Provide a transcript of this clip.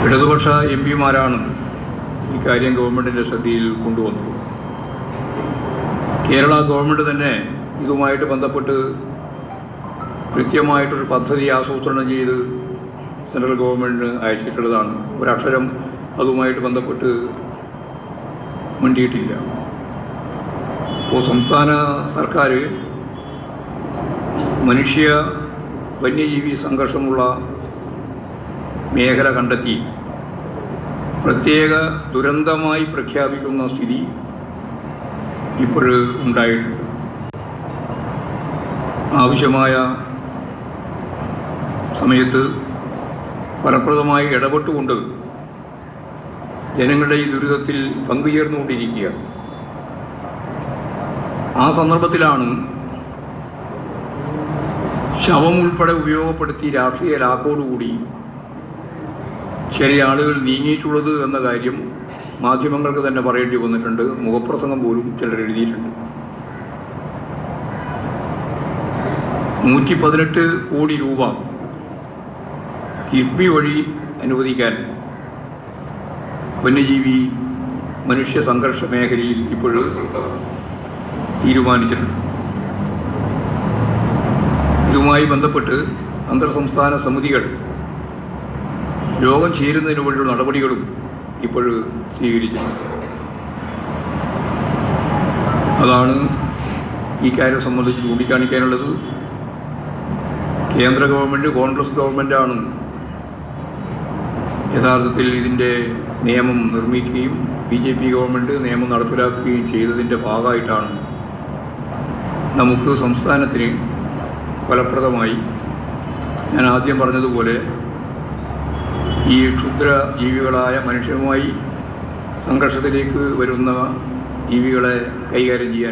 ഇടതുപക്ഷ എം പിമാരാണ് ഇക്കാര്യം ഗവൺമെൻറ്റിൻ്റെ ശ്രദ്ധയിൽ കൊണ്ടുവന്നത്. കേരള ഗവൺമെൻറ് തന്നെ ഇതുമായിട്ട് ബന്ധപ്പെട്ട് കൃത്യമായിട്ടൊരു പദ്ധതി ആസൂത്രണം ചെയ്ത് സെൻട്രൽ ഗവൺമെൻറ്റിന് അയച്ചിട്ടുള്ളതാണ്. ഒരക്ഷരം അതുമായിട്ട് ബന്ധപ്പെട്ട് മിണ്ടിയിട്ടില്ല. അപ്പോൾ സംസ്ഥാന സർക്കാർ മനുഷ്യ വന്യജീവി സംഘർഷമുള്ള മേഖല കണ്ടെത്തി പ്രത്യേക ദുരന്തമായി പ്രഖ്യാപിക്കുന്ന സ്ഥിതി ഇപ്പോൾ ഉണ്ടായിട്ടുണ്ട്. ആവശ്യമായ സമയത്ത് ഫലപ്രദമായി ഇടപെട്ടുകൊണ്ട് ജനങ്ങളുടെ ഈ ദുരിതത്തിൽ പങ്കുചേർന്നുകൊണ്ടിരിക്കുക. ആ സന്ദർഭത്തിലാണ് ശവം ഉൾപ്പെടെ ഉപയോഗപ്പെടുത്തി രാഷ്ട്രീയ ലാക്കോടുകൂടി ചില ആളുകൾ നീങ്ങിയിട്ടുള്ളത് എന്ന കാര്യം മാധ്യമങ്ങൾക്ക് തന്നെ പറയേണ്ടി വന്നിട്ടുണ്ട്. മുഖപ്രസംഗം പോലും ചിലർ എഴുതിയിട്ടുണ്ട്. 118 കോടി രൂപ കിഫ്ബി വഴി അനുവദിക്കാൻ വന്യജീവി മനുഷ്യ സംഘർഷ മേഖലയിൽ ഇപ്പോൾ തീരുമാനിച്ചിട്ടുണ്ട്. ഇതുമായി ബന്ധപ്പെട്ട് അന്തർ സംസ്ഥാന സമിതികൾ യോഗം ചേരുന്നതിന് വേണ്ടിയുള്ള നടപടികളും ഇപ്പോൾ സ്വീകരിച്ചിട്ടുണ്ട്. അതാണ് ഈ കാര്യം സംബന്ധിച്ച് ചൂണ്ടിക്കാണിക്കാനുള്ളത്. കേന്ദ്ര ഗവൺമെൻറ് കോൺഗ്രസ് ഗവൺമെൻറ്റാണ് യഥാർത്ഥത്തിൽ ഇതിൻ്റെ നിയമം നിർമ്മിക്കുകയും BJP ഗവൺമെൻറ് നിയമം നടപ്പിലാക്കുകയും ചെയ്തതിൻ്റെ ഭാഗമായിട്ടാണ് നമുക്ക് സംസ്ഥാനത്തിന് ഫലപ്രദമായി ഞാൻ ആദ്യം പറഞ്ഞതുപോലെ ഈ ക്ഷുദ്ര ജീവികളായ മനുഷ്യരുമായി സംഘർഷത്തിലേക്ക് വരുന്ന ജീവികളെ കൈകാര്യം ചെയ്യാൻ